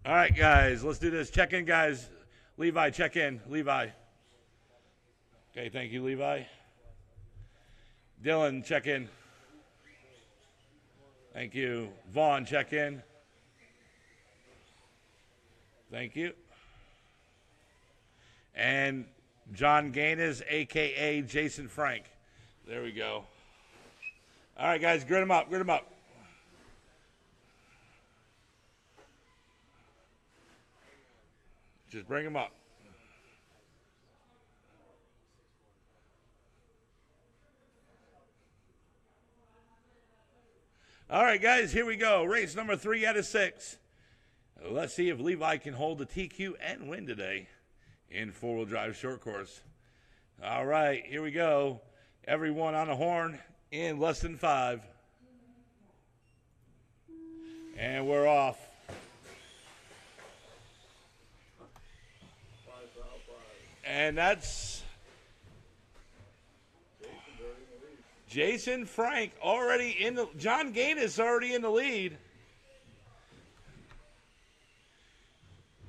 All right, guys, let's do this. Check in, guys. Levi, check in. Levi. Okay, thank you, Levi. Dylan, check in. Thank you. Vaughn, check in. Thank you. And John Gaines, a.k.a. Jason Frank. There we go. All right, guys, grid them up, grid them up. Just bring them up. All right, guys, here we go. Race number 3 out of 6. Let's see if Levi can hold the TQ and win today in four-wheel drive short course. All right, here we go. Everyone on the horn in less than 5. And we're off. And that's Jason Frank already in the, John Gaines already in the lead.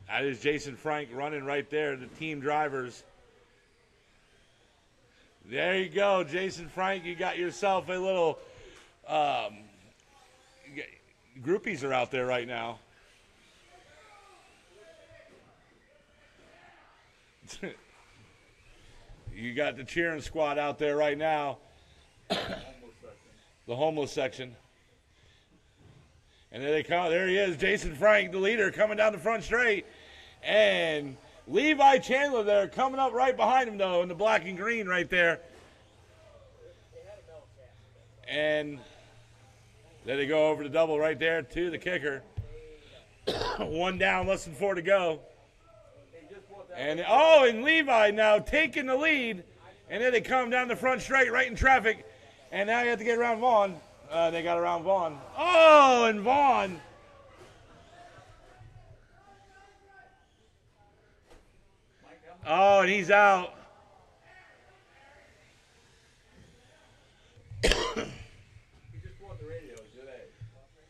That is Jason Frank running right there, the team drivers. There you go, Jason Frank. You got yourself a little, groupies are out there right now. You got the cheering squad out there right now. The homeless section. And there they come. There he is, Jason Frank, the leader, coming down the front straight. And Levi Chandler there, coming up right behind him, though, in the black and green right there. And there they go over the double right there to the kicker. One down, less than 4 to go. And and Levi now taking the lead, and then they come down the front straight right in traffic, and now you have to get around Vaughn. They got around Vaughn. Oh, and Vaughn. Oh, and he's out.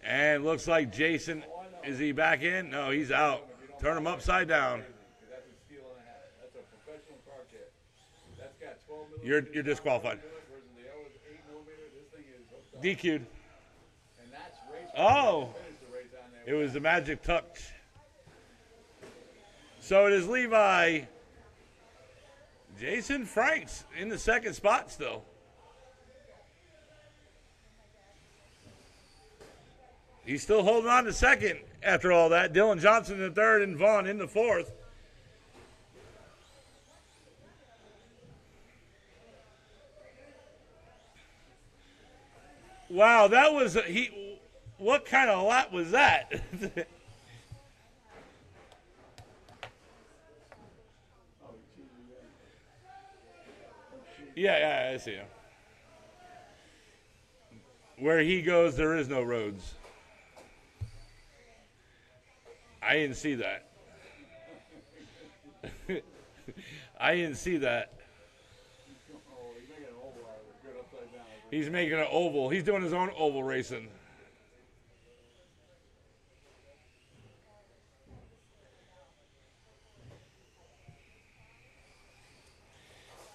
And looks like Jason, is he back in? No, he's out. Turn him upside down. You're disqualified. DQ'd. Oh, it was the magic touch. So it is Levi. Jason Franks in the second spot still. He's still holding on to second after all that. Dylan Johnson in third and Vaughn in the fourth. Wow, that was what kind of lap was that? yeah, I see him. Where he goes, there is no roads. I didn't see that. I didn't see that. He's making an oval. He's doing his own oval racing.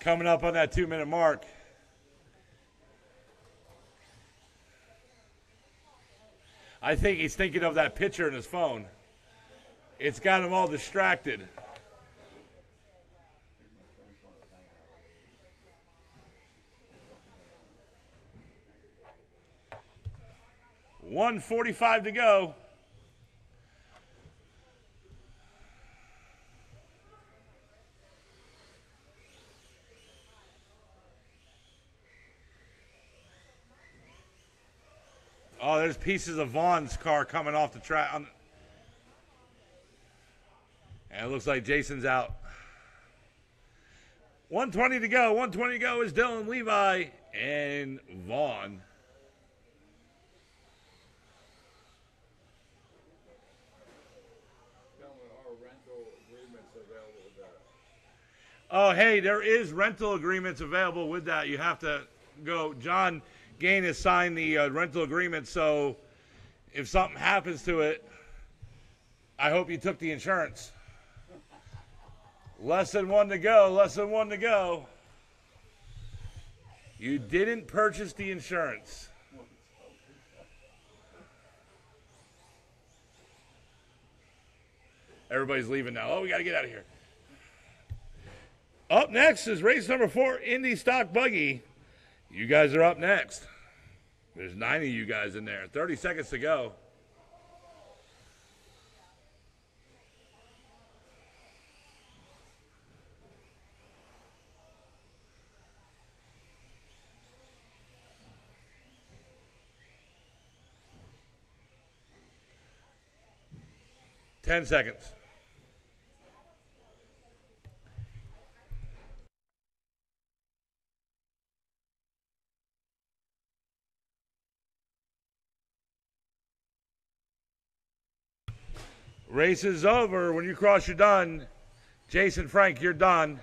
Coming up on that 2-minute mark. I think he's thinking of that picture in his phone. It's got him all distracted. $1:45 to go. Oh, there's pieces of Vaughn's car coming off the track. And it looks like Jason's out. 1:20 to go. 1:20 to go is Dylan, Levi, and Vaughn. Oh, hey, there is rental agreements available with that. You have to go. John Gaines has signed the rental agreement, so if something happens to it, I hope you took the insurance. Less than one to go. Less than one to go. You didn't purchase the insurance. Everybody's leaving now. Oh, we got to get out of here. Up next is race number 4, Indy Stock Buggy. You guys are up next. There's 9 of you guys in there. 30 seconds to go. Ten seconds. Race is over. When you cross, you're done. Jason, Frank, you're done.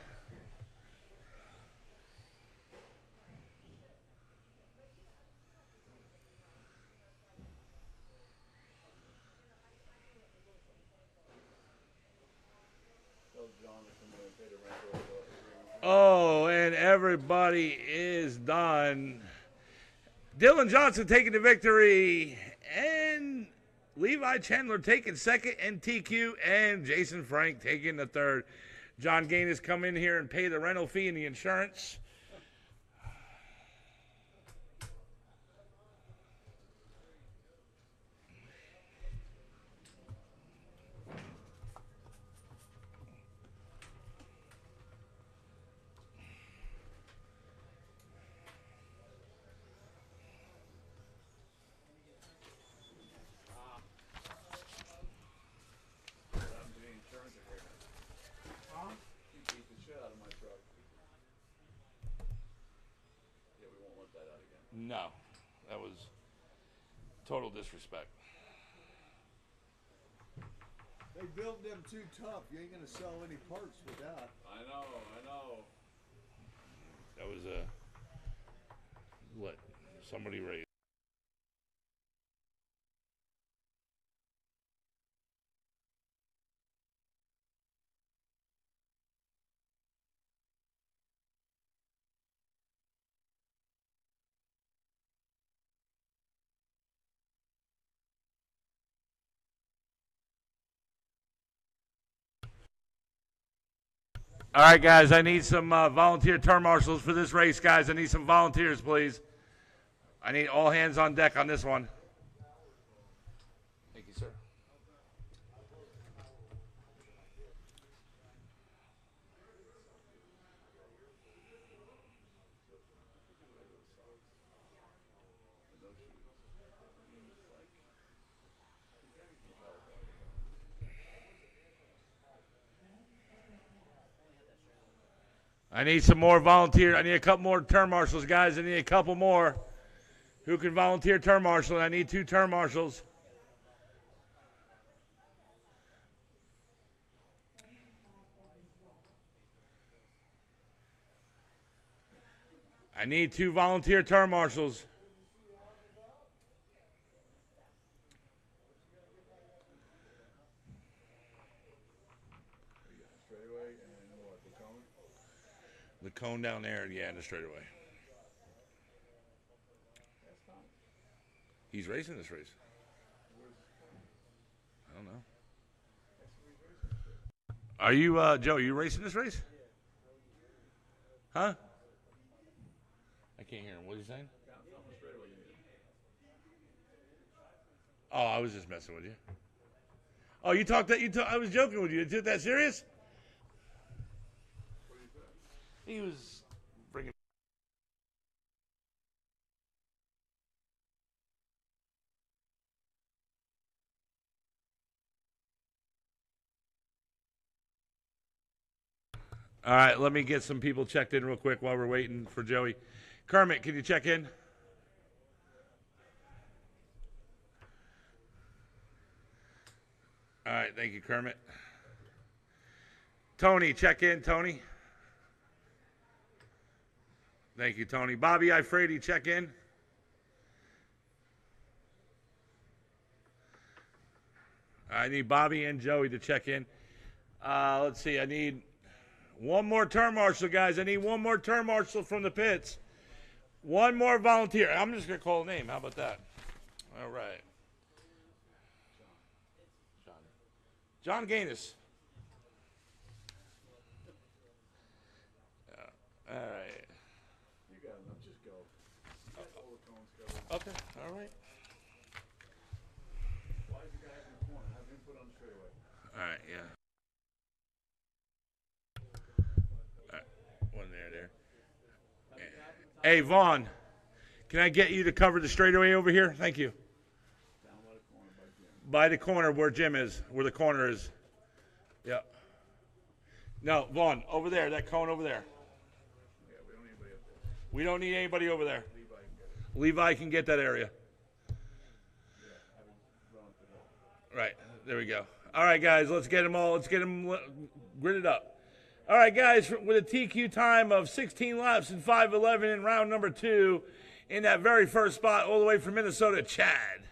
Oh, and everybody is done. Dylan Johnson taking the victory, and Levi Chandler taking second, and TQ, and Jason Frank taking the third. John Gaines come in here and pay the rental fee and the insurance. No, that was total disrespect. They built them too tough. You ain't gonna sell any parts with that. I know. That was what somebody raised. All right, guys, I need some volunteer turn marshals for this race, guys. I need some volunteers, please. I need all hands on deck on this one. Thank you, sir. I need some more volunteers. I need a couple more turn marshals, guys. I need a couple more. Who can volunteer turn marshal? I need 2 turn marshals. I need 2 volunteer turn marshals. The cone down there, yeah, in the straightaway. He's racing this race. I don't know. Are you, Joe, are you racing this race? Huh? I can't hear him. What are you saying? Oh, I was just messing with you. Oh, you talked that, I was joking with you. Is it that serious? He was bringing. All right, let me get some people checked in real quick while we're waiting for Joey. Kermit, can you check in? All right, thank you, Kermit. Tony, check in, Tony. Thank you, Tony. Bobby Ifrady, check in. I need Bobby and Joey to check in. Let's see. I need one more turn marshal, guys. I need one more turn marshal from the pits. One more volunteer. I'm just going to call a name. How about that? All right. John Gaines. All right. You got enough. Just go. All the cones covered. Okay. All right. Why is the guy in the corner? Have him put on the straightaway. All right. Yeah. All right. One there. Hey, Vaughn. Can I get you to cover the straightaway over here? Thank you. Down by the corner by Jim. By the corner where Jim is, where the corner is. Yep. No, Vaughn, over there, that cone over there. Yeah, we don't need anybody up there. We don't need anybody over there. Levi can get it. Levi can get that area. Yeah, have him run up the hill. Right, there we go. All right, guys, let's get them all. Let's get them gridded up. All right, guys, with a TQ time of 16 laps and 5:11 in round number 2, in that very first spot, all the way from Minnesota, Chad.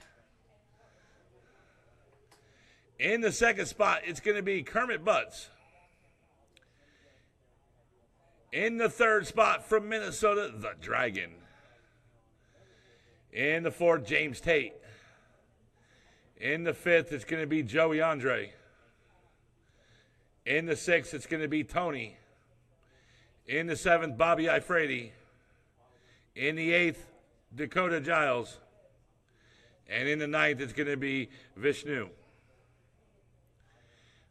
In the second spot, it's going to be Kermit Butts. In the third spot from Minnesota, the Dragon. In the fourth, James Tate. In the fifth, it's going to be Joey Andre. In the sixth, it's going to be Tony. In the seventh, Bobby Ifredi. In the eighth, Dakota Giles. And in the ninth, it's going to be Vishnu.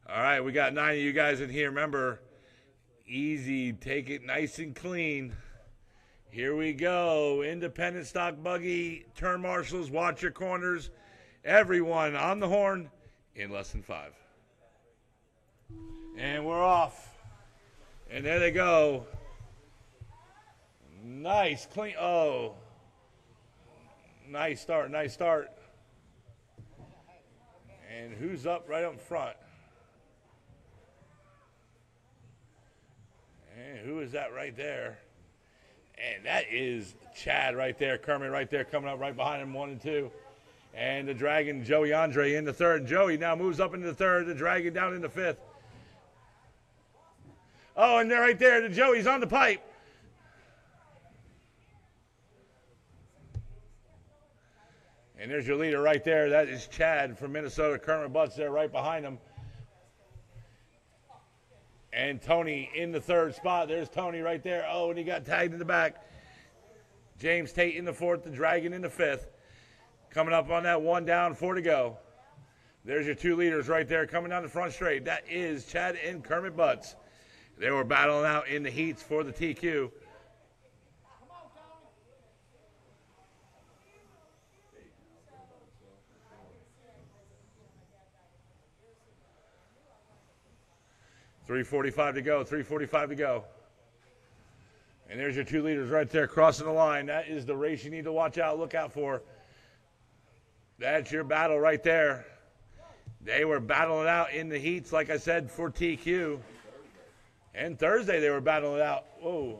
All right, we got 9 of you guys in here. Remember, easy, take it nice and clean. Here we go. Independent stock buggy, turn marshals, watch your corners. Everyone on the horn in less than 5. And we're off. And there they go. Nice, clean. Oh. Nice start, nice start. And who's up right up front? And who is that right there? And that is Chad right there. Kermit right there coming up right behind him, 1 and 2. And the Dragon, Joey Andre in the third. Joey now moves up into the third. The Dragon down in the fifth. Oh, and they're right there. The Joey's on the pipe. And there's your leader right there. That is Chad from Minnesota. Kermit Butts there right behind him. And Tony in the third spot. There's Tony right there. Oh, and he got tagged in the back. James Tate in the fourth. The Dragon in the fifth. Coming up on that 1 down, 4 to go. There's your 2 leaders right there coming down the front straight. That is Chad and Kermit Butts. They were battling out in the heats for the TQ. .345 to go, 3:45 to go. And there's your 2 leaders right there crossing the line. That is the race you need to watch out, look out for. That's your battle right there. They were battling it out in the heats, like I said, for TQ. And Thursday they were battling it out. Whoa.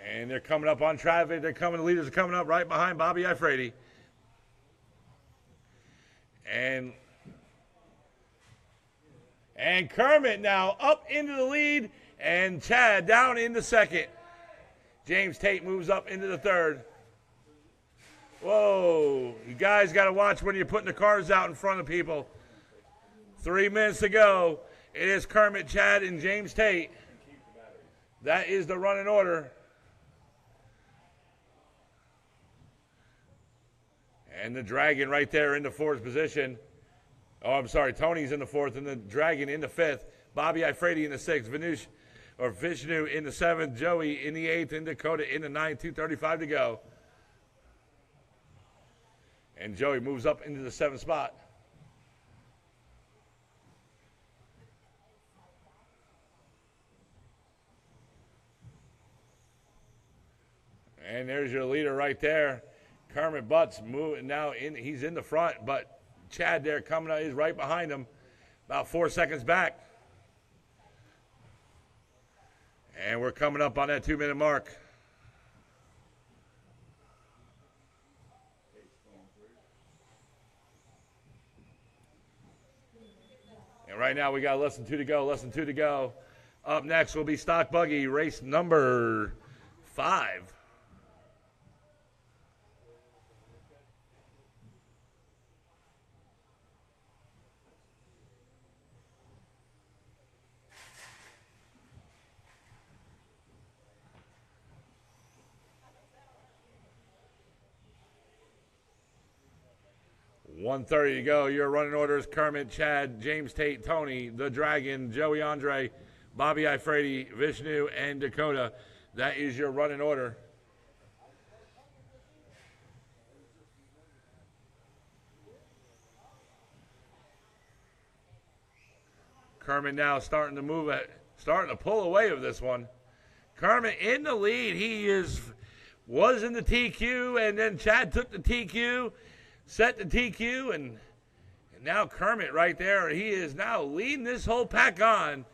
And they're coming up on traffic. They're coming, the leaders are coming up right behind Bobby Ifredi. And Kermit now up into the lead, and Chad down in the second. James Tate moves up into the third. Whoa, you guys got to watch when you're putting the cars out in front of people. 3 minutes to go. It is Kermit, Chad, and James Tate. That is the running order. And the Dragon right there in the 4th position. Oh, I'm sorry, Tony's in the 4th, and the Dragon in the 5th. Bobby Ifredi in the 6th. Vishnu in the 7th. Joey in the 8th, and Dakota in the 9th. 2:35 to go. And Joey moves up into the 7th spot. And there's your leader right there. Kermit Butts moving now in. He's in the front, but Chad there coming out is right behind him, about 4 seconds back. And we're coming up on that 2-minute mark. Right now we got less than 2 to go, less than 2 to go. Up next will be Stock Buggy, race number 5. $130 to go. Your running orders: Kermit, Chad, James Tate, Tony, the Dragon, Joey Andre, Bobby Ifredi, Vishnu, and Dakota. That is your running order. Kermit now starting to move it, starting to pull away of this one. Kermit in the lead. He was in the TQ, and then Chad took the TQ, set the TQ, and now Kermit right there. He is now leading this whole pack on.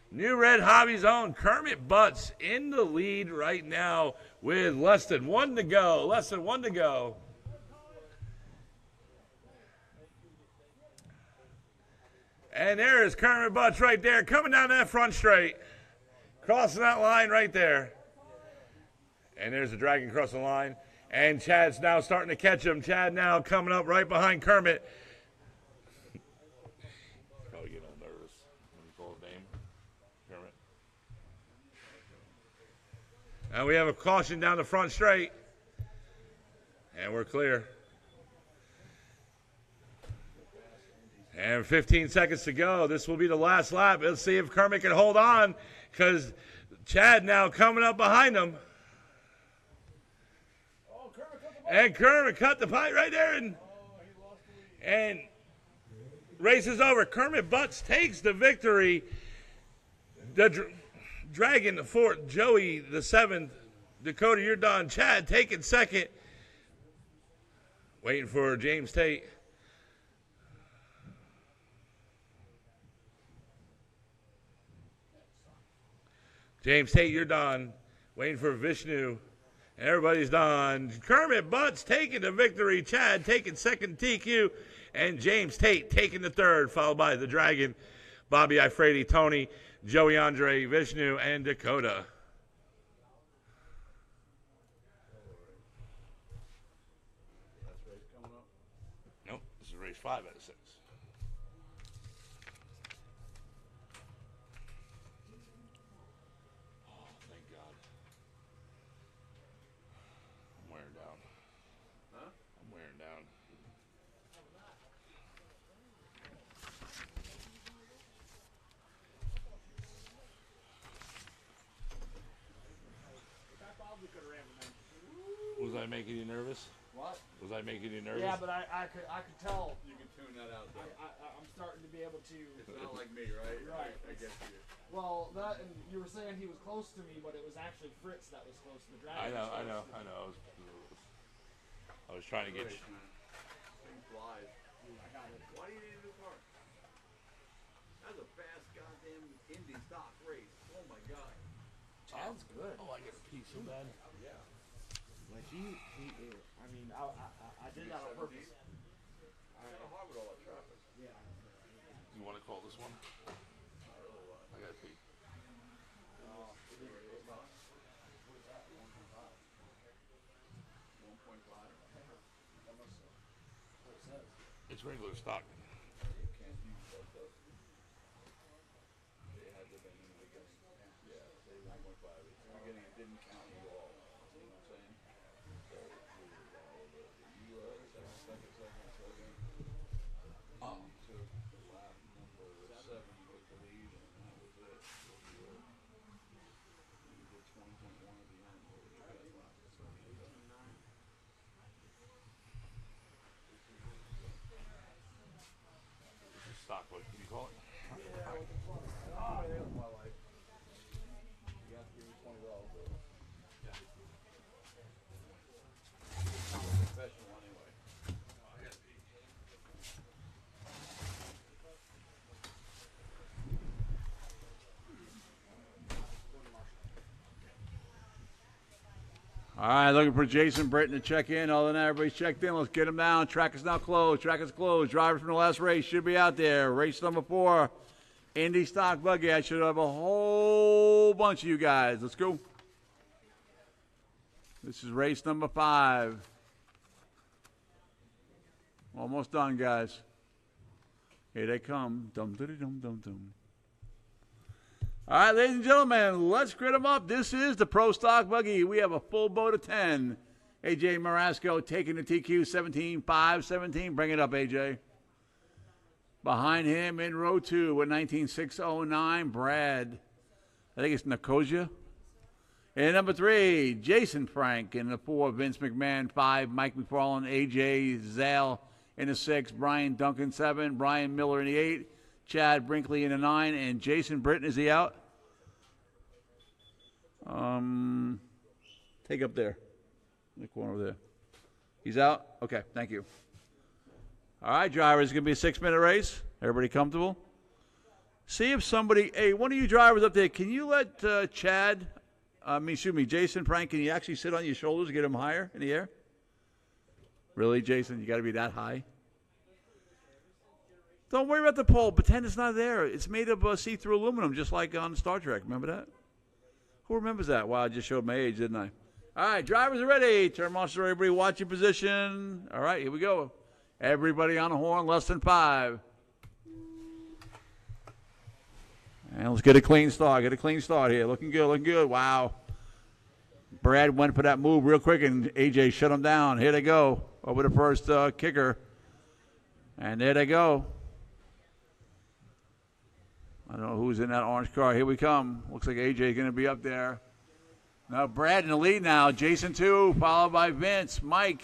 New Red Hobbies own Kermit Butts in the lead right now with less than 1 to go. Less than 1 to go. And there is Kermit Butts right there, coming down that front straight. Crossing that line right there. And there's the Dragon crossing the line. And Chad's now starting to catch him. Chad now coming up right behind Kermit. Probably getting a little nervous when you call his name. Kermit. And we have a caution down the front straight. And we're clear. And 15 seconds to go. This will be the last lap. Let's see if Kermit can hold on, because Chad now coming up behind him. And Kermit cut the pipe right there, and race is over. Kermit Butts takes the victory. The Dragon the 4th, Joey the 7th, Dakota, you're done. Chad taking 2nd. Waiting for James Tate. James Tate, you're done. Waiting for Vishnu. Everybody's done. Kermit Butts taking the victory. Chad taking 2nd TQ. And James Tate taking the 3rd, followed by the Dragon, Bobby Ifredi, Tony, Joey Andre, Vishnu, and Dakota. Nope, this is race 5 out of 6. Was I making you nervous? What? Was I making you nervous? Yeah, but I could tell. You can tune that out, though. I'm starting to be able to. It's not like me, right? Right. I get you. Well, that, and you were saying he was close to me, but it was actually Fritz that was close to the Dragon. I know. I was trying to get you. Thing flies. I got it. Why do you need a new car? That's a fast goddamn Indy stock race. Oh my god. Sounds good. Oh, I get a piece so bad. Yeah. Like I mean, I did that on purpose. It's kind of hard with all that traffic. Yeah. You want to call this one? I got to pee. It's regular stock. You can't use that stuff. They had to been in the beginning. Yeah, they 1.5. At the beginning, it didn't count at all. You know what I'm saying? So you second. Oh. Took lap number 7 with the lead, and that was it. You did 20.1 at the end. Stock, what do you call it? My life. You have to give me $20 bill. Yeah. Professional anyway. I got to pee. All right, looking for Jason Britton to check in. Other than that, everybody's checked in. Let's get him down. Track is now closed. Track is closed. Drivers from the last race should be out there. Race number 4, Indy Stock Buggy. I should have a whole bunch of you guys. Let's go. This is race number 5. Almost done, guys. Here they come. Dum dum dum dum dum. All right, ladies and gentlemen, let's grid them up. This is the Pro Stock Buggy. We have a full boat of 10. AJ Marasco taking the TQ 17.517. Bring it up, AJ. Behind him in row 2 with 19.609, Brad. I think it's Nicosia. And number 3, Jason Frank. In the 4, Vince McMahon. 5, Mike McFarland. AJ Zale in the 6, Brian Duncan 7, Brian Miller in the 8, Chad Brinkley in the 9, and Jason Britton, is he out? Take up there. In the corner over there. He's out? Okay, thank you. All right, drivers, it's going to be a 6-minute race. Everybody comfortable? See if somebody, hey, one of you drivers up there, can you let Jason Frank, can you actually sit on your shoulders and get him higher in the air? Really, Jason? You got to be that high? Don't worry about the pole. Pretend it's not there. It's made of see-through aluminum, just like on Star Trek. Remember that? Who remembers that? Wow, I just showed my age, didn't I? All right, drivers are ready. Turn marshal, everybody watch your position. All right, here we go. Everybody on the horn, less than 5. And let's get a clean start. Get a clean start here. Looking good, looking good. Wow. Brad went for that move real quick, and AJ shut him down. Here they go. Over the first kicker. And there they go. I don't know who's in that orange car. Here we come. Looks like AJ going to be up there. Now Brad in the lead now. Jason 2, followed by Vince, Mike,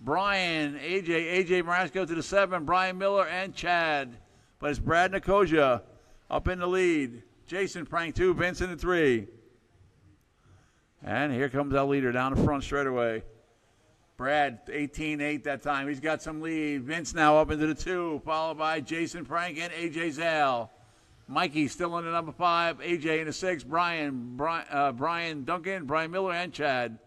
Brian, AJ Marasco to the 7, Brian Miller, and Chad. But it's Brad Nicosia up in the lead. Jason Frank 2, Vince in the 3. And here comes our leader down the front straight away. Brad, 18-8 that time. He's got some lead. Vince now up into the 2, followed by Jason Frank and AJ Zale. Mikey still in the number 5. AJ in the 6. Brian Duncan, Brian Miller, and Chad.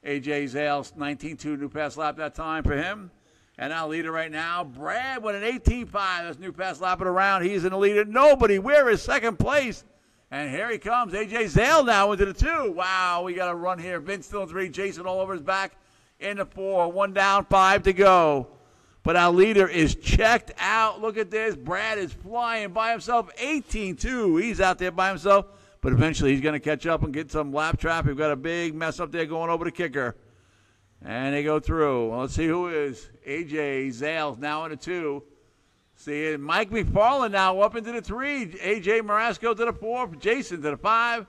AJ Zale, 19-2, new pass lap that time for him. And our leader right now, Brad with an 18-5. That's new pass lapping around. He's in the leader. Nobody. Where is second place? And here he comes. AJ Zale now into the 2. Wow, we got a run here. Vince still in 3. Jason all over his back in the 4. 1 down, 5 to go. But our leader is checked out. Look at this. Brad is flying by himself. 18-2. He's out there by himself. But eventually he's going to catch up and get some lap traffic. We've got a big mess up there going over the kicker. And they go through. Well, let's see who is. AJ Zales now in the 2. See, Mike McFarland now up into the 3. AJ Marasco to the 4. Jason to the 5.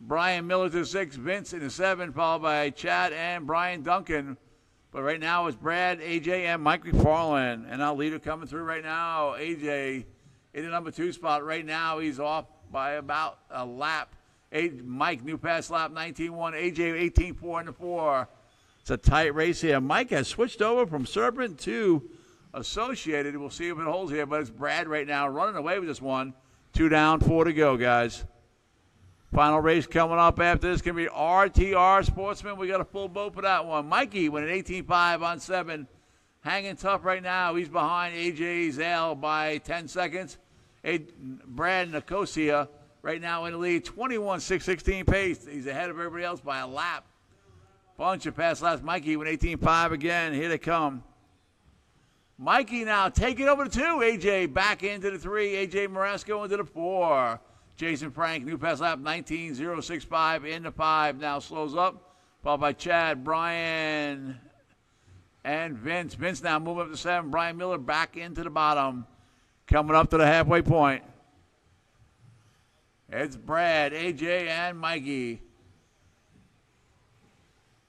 Brian Miller to the 6. Vince in the 7, followed by Chad and Brian Duncan. But right now it's Brad, AJ, and Mike McFarland. And our leader coming through right now, AJ, in the number 2 spot. Right now he's off by about a lap. Mike, new pass lap, 19-1. AJ, 18-4 in the 4. It's a tight race here. Mike has switched over from Serpent to Associated. We'll see if it holds here. But it's Brad right now running away with this one. 2 down, 4 to go, guys. Final race coming up after this can be RTR Sportsman. We got a full boat for that one. Mikey with an 18-5 on 7. Hanging tough right now. He's behind AJ Zale by 10 seconds. Brad Nicosia right now in the lead. 21.616 pace. He's ahead of everybody else by a lap. Bunch of pass laps. Mikey with 18-5 again. Here they come. Mikey now taking over the 2. AJ back into the 3. AJ Marasco into the 4. Jason Frank, new pass lap, 19.065 in the 5. Now slows up, followed by Chad, Brian, and Vince. Vince now moving up to 7. Brian Miller back into the bottom, coming up to the halfway point. It's Brad, AJ, and Mikey.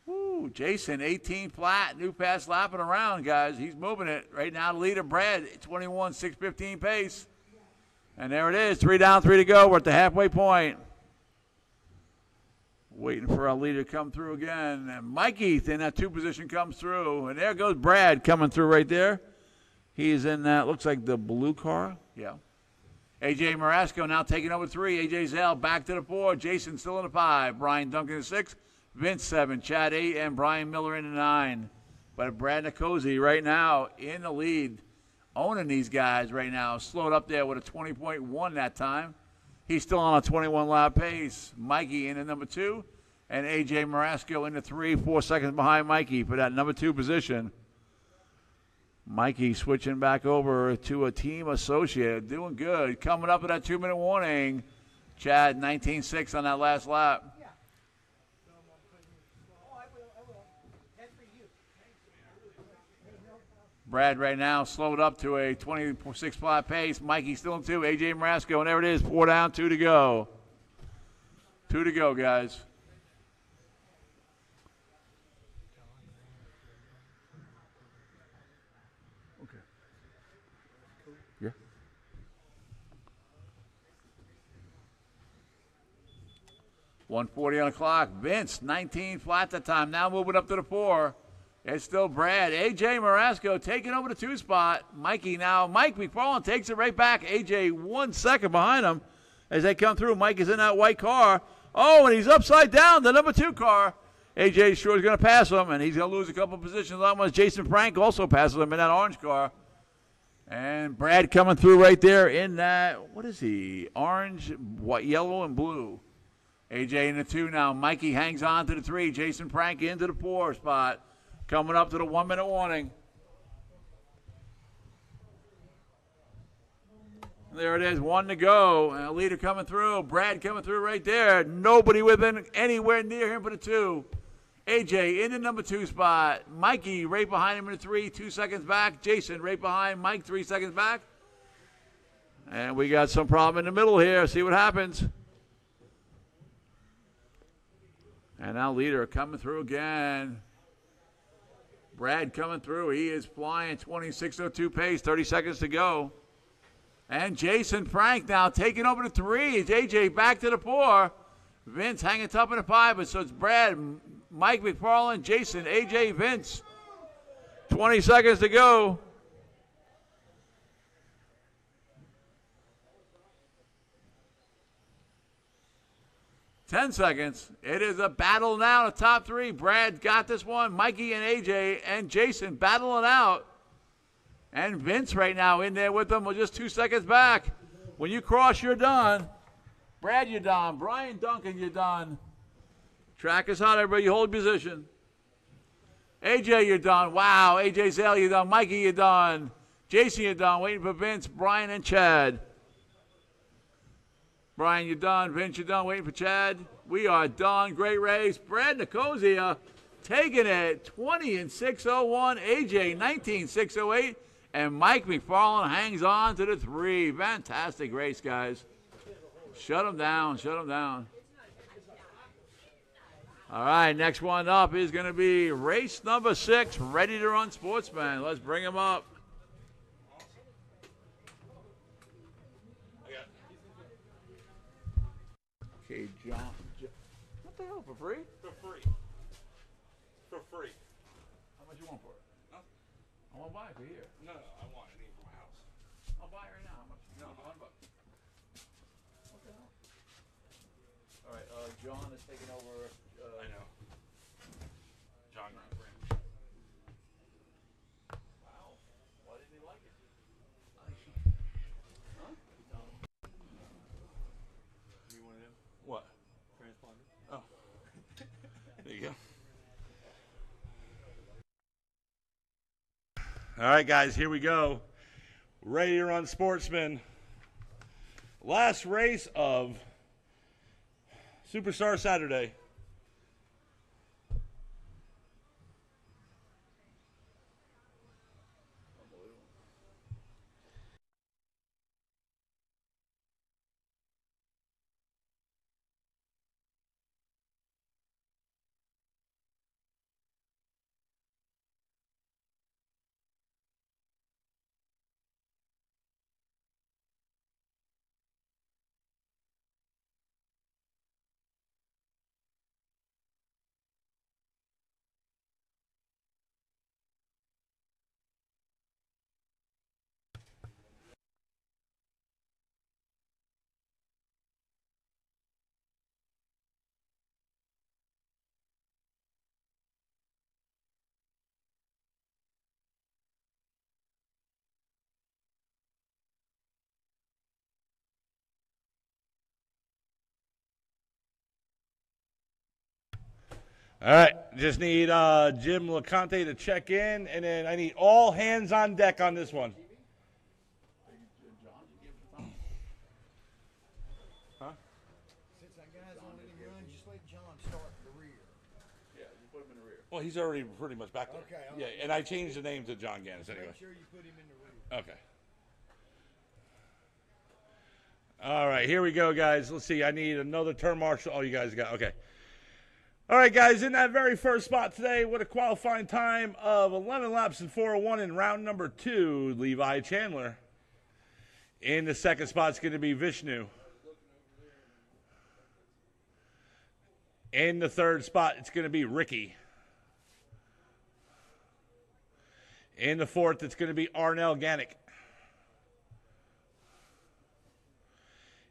Woo, Jason, 18 flat, new pass lapping around, guys. He's moving it. Right now, the leader, Brad, 21.615 pace. And there it is, 3 down, 3 to go. We're at the halfway point. Waiting for our leader to come through again. And Mikey in that 2 position comes through. And there goes Brad coming through right there. He's in that, looks like the blue car. Yeah. AJ Marasco now taking over 3. AJ Zale back to the 4. Jason still in the 5. Brian Duncan in the 6. Vince 7, Chad 8, and Brian Miller in the 9. But Brad Nicosi right now in the lead, owning these guys right now. Slowed up there with a 20.1 that time. He's still on a 21-lap pace. Mikey in the number 2, and A.J. Marasco in the 3, 4 seconds behind Mikey for that number 2 position. Mikey switching back over to a team associate. Doing good. Coming up with that 2-minute warning. Chad, 19.6 on that last lap. Brad right now slowed up to a 26-lap pace. Mikey still in 2. A.J. Marasco, and there it is. 4 down, 2 to go. 2 to go, guys. Okay. Yeah. .140 on the clock. Vince, 19 flat that time. Now moving up to the 4. It's still Brad. A.J. Marasco taking over the 2 spot. Mikey now. Mike McFarland takes it right back. A.J. 1 second behind him as they come through. Mike is in that white car. Oh, and he's upside down, the number 2 car. A.J. sure is going to pass him, and he's going to lose a couple positions. Almost Jason Frank also passes him in that orange car. And Brad coming through right there in that, what is he? Orange, white, yellow, and blue. A.J. in the 2 now. Mikey hangs on to the 3. Jason Frank into the 4 spot. Coming up to the 1-minute warning. There it is, 1 to go. And a leader coming through. Brad coming through right there. Nobody within anywhere near him for the 2. AJ in the number 2 spot. Mikey right behind him in the 3, 2 seconds back. Jason right behind Mike, 3 seconds back. And we got some problem in the middle here. See what happens. And now leader coming through again. Brad coming through. He is flying 26.02 pace, 30 seconds to go. And Jason Frank now taking over the 3. It's AJ back to the 4. Vince hanging top in the 5. But so it's Brad, Mike McFarland, Jason, AJ, Vince. 20 seconds to go. Ten seconds. It is a battle now. The top 3. Brad got this one. Mikey and AJ and Jason battling out. And Vince right now in there with them. We're just 2 seconds back. When you cross, you're done. Brad, you're done. Brian Duncan, you're done. Track is hot, everybody. You hold position. AJ, you're done. Wow. AJ Zale, you're done. Mikey, you're done. Jason, you're done. Waiting for Vince, Brian, and Chad. Brian, you're done. Vince, you're done. Waiting for Chad. We are done. Great race. Brad Nicosia taking it 20 and 601. AJ 19 608. And Mike McFarland hangs on to the 3. Fantastic race, guys. Shut them down. Shut them down. All right, next one up is going to be race number 6, Ready to Run Sportsman. Let's bring him up. Okay, John. What the hell, for free? For free. For free. How much you want for it? Huh? I want to buy it for here. No, I want it for my house. I'll buy it right now. How much? No, $1. What the hell? All right, John is taking over. I know. John Grant. Wow. Why didn't he like it? Huh? You wanted him? What? Transponder. Oh. There you go. All right, guys, here we go. Ready to Run Sportsman. Last race of Superstar Saturday. All right, just need Jim LeConte to check in, and then I need all hands on deck on this one. Huh? Since that guy's on letting him run, just let John start in the rear. Yeah, you put him in the rear. Well, he's already pretty much back there. Okay, Yeah, and I changed the name to John Gannis anyway. Make sure you put him in the rear. Okay. All right, here we go, guys. Let's see. I need another turn marshal. Oh, you guys got okay. All right, guys, in that very first spot today with a qualifying time of 11 laps and 4:01 in round number 2, Levi Chandler. In the second spot, it's going to be Vishnu. In the third spot, it's going to be Ricky. In the fourth, it's going to be Arnell Ganick.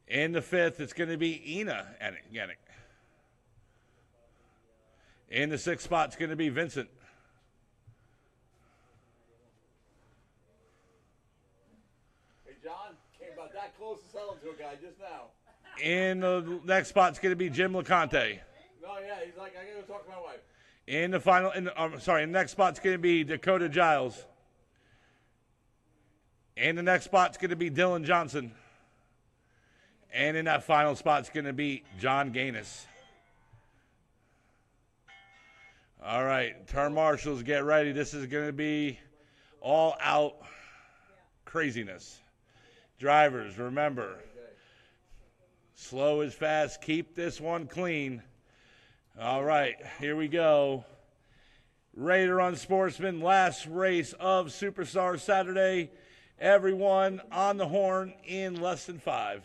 In the fifth, it's going to be Ina Ganick. In the sixth spot, it's going to be Vincent. Hey, John, came about that close to selling to a guy just now. In the next spot, it's going to be Jim LeConte. No, yeah, he's like, I got to talk to my wife. In the final, in the next spot's going to be Dakota Giles. In the next spot's going to be Dylan Johnson. And in that final spot's going to be John Gaines. All right, turn marshals, get ready. This is going to be all out craziness. Drivers, remember, slow is fast. Keep this one clean. All right, here we go. Ready to run, sportsman. Last race of Superstar Saturday. Everyone on the horn in less than 5.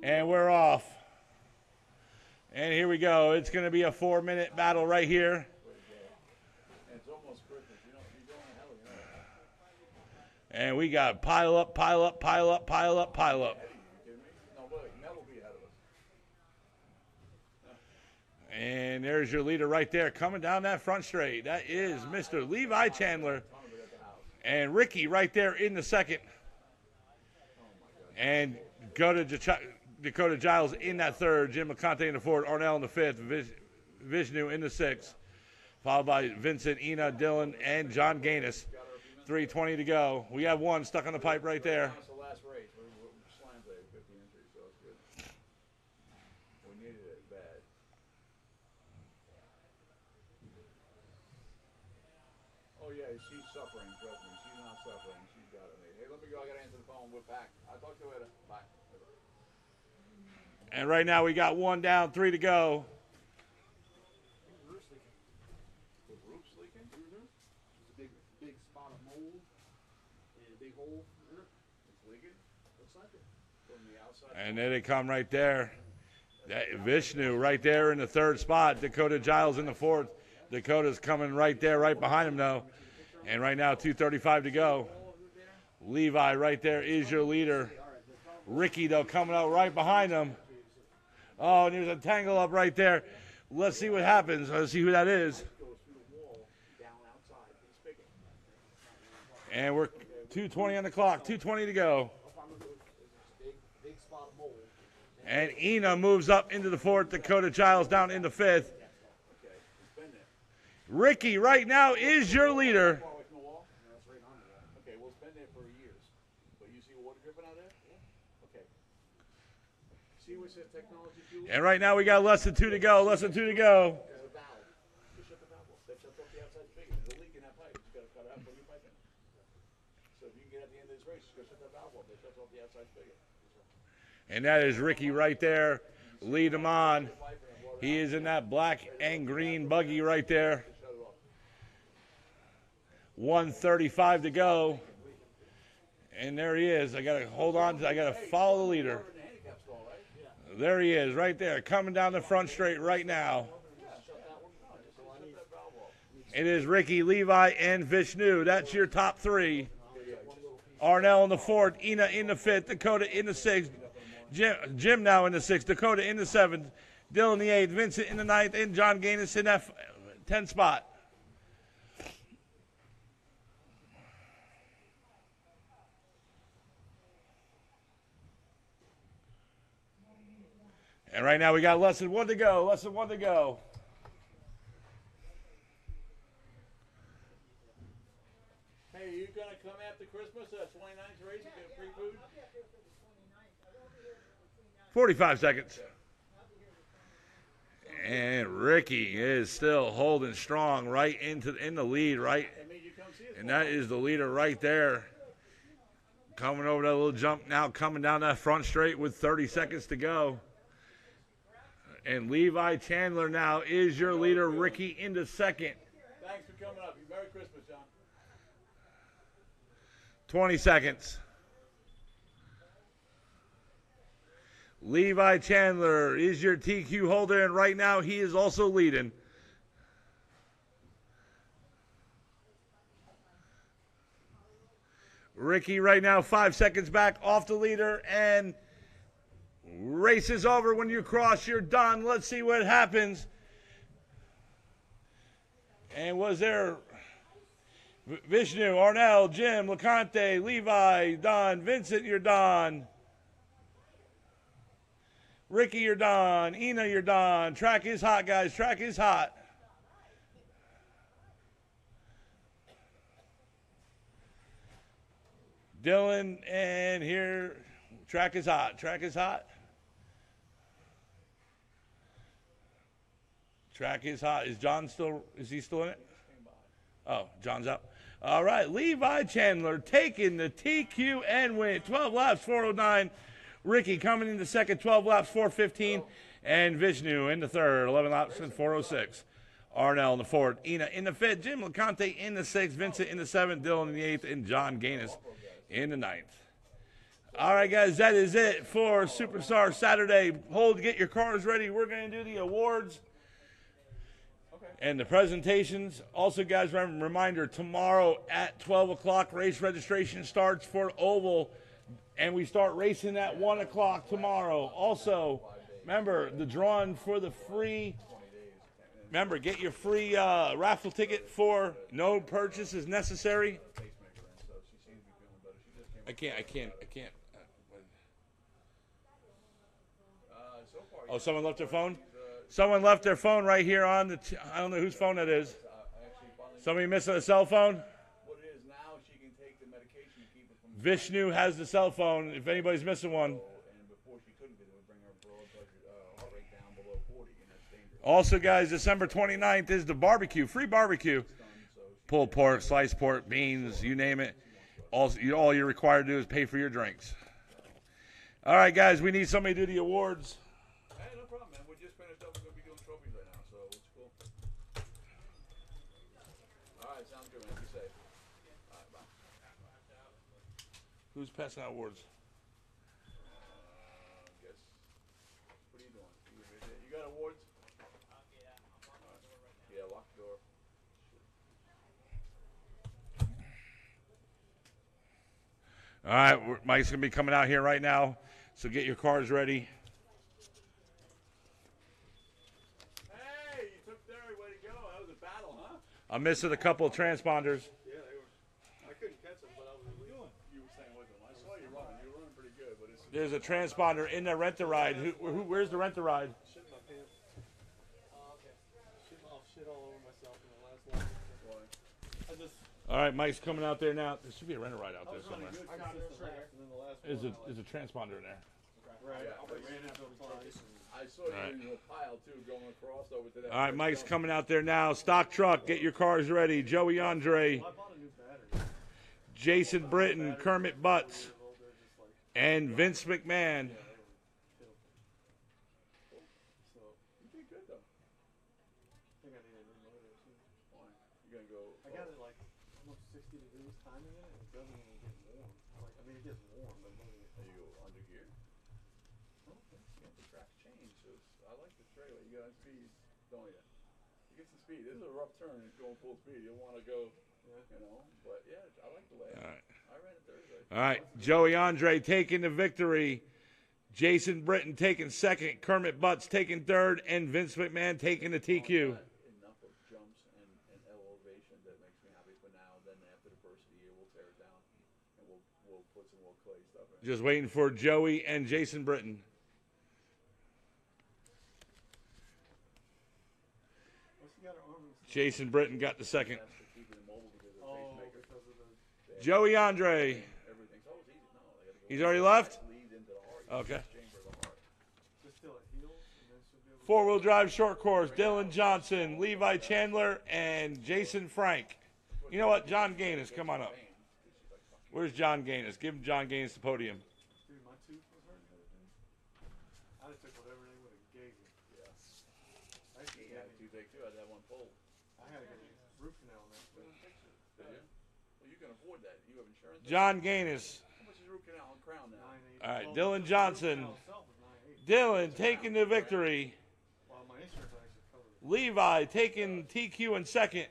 And we're off. And here we go. It's going to be a 4-minute battle right here. It's almost Christmas. You know, you're going to hell, you know. And we got pile up, pile up, pile up, pile up, pile up. Are you kidding me? No, look, Mel will be ahead of us. And there's your leader right there coming down that front straight. That is Mr. Levi Chandler. And Ricky right there in the second. And Dakota Giles in that third. Jim McConte in the fourth. Arnell in the fifth. Vishnu in the sixth. Followed by Vincent, Ina, Dylan, and John Gaines. 3:20 to go. We have one stuck on the pipe right there. That's the last race. We're slammed today, 50 entries, so it's good. We needed it bad. Oh, yeah, she's suffering. Trust me. She's not suffering. She's got it. Hey, let me go. I got to answer the phone. We're back. I'll talk to you later. Bye. And right now we got one down, 3 to go. The roof's leaking? There's a big spot of mold and a big hole. It's leaking? Looks like it. From the outside? And there they come right there. Vishnu right there in the third spot. Dakota Giles in the fourth. Dakota's coming right there, right behind him, though. And right now, 2:35 to go. Levi right there is your leader. Ricky, though, coming out right behind him. Oh, and there's a tangle up right there. Let's see what happens. Let's see who that is. And we're 2:20 on the clock. 2:20 to go. Big spot of mold. And Ina moves up into the fourth. Dakota Giles down in the fifth. Ricky right now is your leader. Okay, well, it's been there for years. But you see water dripping out there? Yeah. Okay. See where it says technology fuel? And right now we got less than 2 to go. Less than 2 to go. There's a valve. Just shut the valve off. That shuts off the outside spigot. There's a leak in that pipe. You got to cut it out, put your pipe in. So if you can get at the end of this race, just go shut that valve off. That shuts off the outside spigot. And that is Ricky right there. Lead him on. He is in that black and green buggy right there. 1:35 to go. And there he is. I got to hold on. I got to follow the leader. There he is right there, coming down the front straight right now. It is Ricky, Levi, and Vishnu. That's your top 3. Arnell in the fourth, Ina in the fifth, Dakota in the sixth, Jim now in the sixth, Dakota in the seventh, Dylan in the eighth, Vincent in the ninth, and John Gaines in that 10th spot. And right now we got less than 1 to go. Less than 1 to go. Hey, you gonna come after Christmas? 29th race, you get free food. 45 seconds. And Ricky is still holding strong right in the lead, right? And that is the leader right there. Coming over that little jump now, coming down that front straight with 30 seconds to go. And Levi Chandler now is your leader. Ricky into second. Thanks for coming up. Merry Christmas, John. 20 seconds. Levi Chandler is your TQ holder, and right now he is also leading. Ricky right now 5 seconds back off the leader, and race is over. When you cross, you're done. Let's see what happens. And was there Vishnu, Arnell, Jim, LeConte, Levi, done. Vincent, you're done. Ricky, you're done. Ina, you're done. Track is hot, guys. Track is hot. Dylan, and here, track is hot. Track is hot. Track is hot. Is he still in it? Oh, John's out. All right, Levi Chandler taking the TQ and win. 12 laps, 409. Ricky coming into second, 12 laps, 415. And Vishnu in the third, 11 laps and 406. Arnell in the fourth, Ina in the fifth, Jim LeConte in the sixth, Vincent in the seventh, Dylan in the eighth, and John Gaines in the ninth. All right, guys, that is it for Superstar Saturday. Get your cars ready. We're going to do the awards and the presentations. Also, guys, reminder, tomorrow at 12 o'clock, race registration starts for Oval, and we start racing at 1 o'clock tomorrow. Also, remember, the drawing for the free, remember, get your free raffle ticket for no purchase is necessary. I can't. Oh, someone left their phone? Someone left their phone right here on the, I don't know whose phone that is. Somebody missing a cell phone? What it is now, she can take the medication and keep it from Vishnu has the cell phone, if anybody's missing one. and before she couldn't, because it would bring her blood heart rate down below 40, and that's dangerous. Also, guys, December 29th is the barbecue, free barbecue. Pulled pork, sliced pork, beans, you name it. All you're required to do is pay for your drinks. All right, guys, we need somebody to do the awards. Hey, no problem, man. We just finished up. We're going to be doing trophies right now, so it's cool. All right, sounds good, man. Be safe. All right, bye. Who's passing out awards? Guess. What are you doing? You got awards? Yeah, I'm locking the door right now. Yeah, lock the door. All right, Mike's going to be coming out here right now, so get your cars ready. Hey, you took Derry. Way to go. That was a battle, huh? I'm missing a couple of transponders. Yeah, they were. I couldn't catch them, but I was doing. You were saying with them. I saw you running. You were running pretty good, but it's There's a transponder in the rent-a-ride. Where's the rent-a-ride? Shit in my pants. Oh, okay. Shit all over myself in the last lap. I just. All right, Mike's coming out there now. There should be a rent-a-ride out there somewhere. I got it. It's right here. Is a transponder in there? Right. Yeah, I'll be ran into it twice. I saw you in a pile too, going across over to that. All right, Mike's coming out there now. Stock truck, get your cars ready. Joey Andre, I bought a new battery. Jason Britton, Kermit Butts, and Vince McMahon. So you did good though. I think I need a new motor too. Why? You gonna go? I got it like almost 60 degrees timing in it. It doesn't even get warm. Like, I mean, it gets warm, but it doesn't get. You go under gear. Okay. You got the track change. So I like the trailer. You got speed, don't you? You get some speed. This is a rough turn. It's going full speed. You'll want to go. You know, but yeah, I like the way. All right. I ran it Thursday. All right, Joey Andre taking the victory. Jason Britton taking second. Kermit Butts taking third. And Vince McMahon taking the TQ. Enough of jumps and elevation that makes me happy. But now, then after the first of the year, we'll tear it down and we'll put some more clay stuff in. Just waiting for Joey and Jason Britton. Jason Britton got the second. Oh, because of the. Joey Andre. He's already left? Okay. Just till it heals, and then she'll be able to. Four-wheel drive short course. Dylan Johnson, Levi Chandler, and Jason Frank. You know what? John Gaines, come on up. Where's John Gaines? Give him John Gaines the podium. Dude, my tooth was hurting the other day. I just took whatever they would have gave me. Yeah. I actually had a toothache too. I had that one pulled. I had to get a root canal next week. Did you? Well, you can afford that. You have insurance. John Gaines. How much is root canal on Crown now? All right, Dylan Johnson. Dylan taking the victory. Well, my insurance actually covered it. Levi taking TQ in second.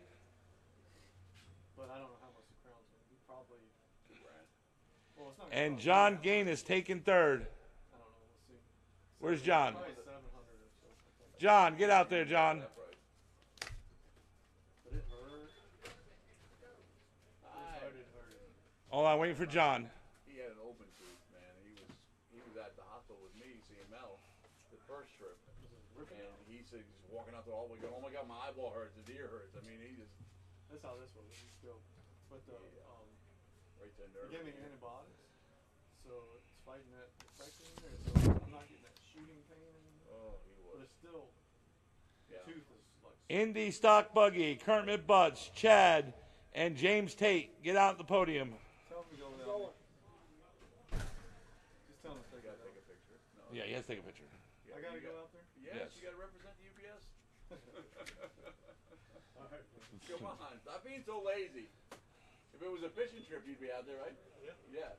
But I don't know how much the Crown's going to be. Probably $2,000. Well, it's not And Crown. John Gaines taking third. I don't know. We'll see. Where's John? Probably 700 or so. Something. John, get out there, John. But it hurt. It hurt. Hold on, waiting for John. He had an open tooth, man. He was at the hospital with me, seeing Mel, the first trip. And he said he's walking out the hallway going, oh my God, my eyeball hurts, the ear hurts. I mean, he just. That's how this was. It's still. But Right to the they nerve. gave me antibiotics. So it's fighting that infection in there. So I'm not getting that shooting pain anymore. Oh, he But was. it's still. Yeah. Tooth is like. Indy Stock Buggy, Kermit Butts, Chad, and James Tate. Get out at the podium. Tell him to go down. Just tell him to take Gotta that. take a picture. No. Yeah, he has to take a picture. I gotta go out there. Yes, Yes. you gotta represent the UPS. Come on, stop being so lazy. If it was a fishing trip, you'd be out there, right? Yeah.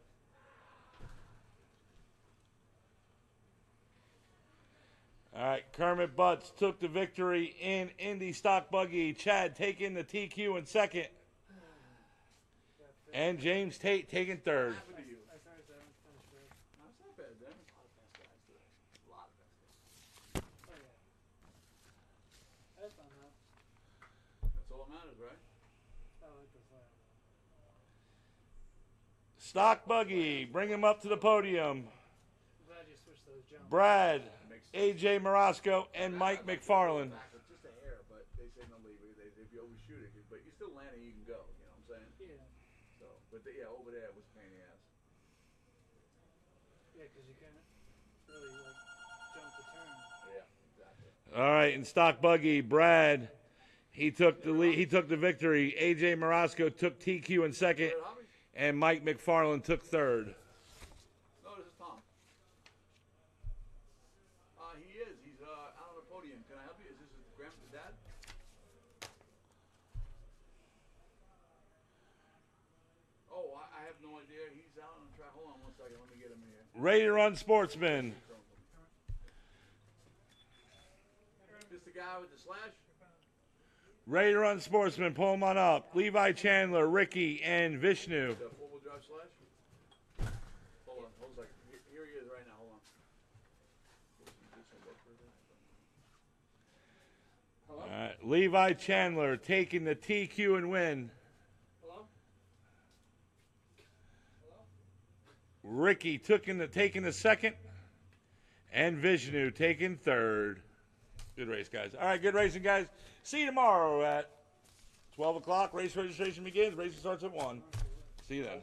All right, Kermit Butts took the victory in Indy Stock Buggy. Chad taking the TQ in second. And James Tate taking third. What happened to you? I finished that one. Finished good. No, it's not bad, then. A lot of best guys. Oh, yeah. That's fun, though. That's all that matters, right? I like the fire. Stock Buggy, bring him up to the podium. I'm glad you switched those jumps. Brad, AJ Morosco, and Mike McFarland. Just a hair, but they say no leave it. If you overshoot it, but you're still landing, you can go. You know what I'm saying? Yeah. So, but yeah, over there it was a pain in the ass. Yeah, because you can't really, like, jump the turn. Yeah, exactly. All right, in Stock Buggy, Brad, he took the lead, he took the victory. AJ Morosco took TQ in second, Red Hobbies? and Mike McFarland took third. No, this is Tom. He is. He's out on the podium. Can I help you? Is this his grandpa's dad? Oh, I have no idea. He's out on the track. Hold on one second. Let me get him here. Ready to Run Sportsman. This the guy with the slash? Ready to Run Sportsman, pull him on up. Levi Chandler, Ricky, and Vishnu. The four-wheel drive slash? Hold on. Hold on a second. Here he is right now. Hold on. All right, Levi Chandler taking the TQ and win. Hello? Ricky taking the second, and Vishnu taking third. Good race, guys. All right, good racing, guys. See you tomorrow at 12 o'clock. Race registration begins. Racing starts at 1. See you then.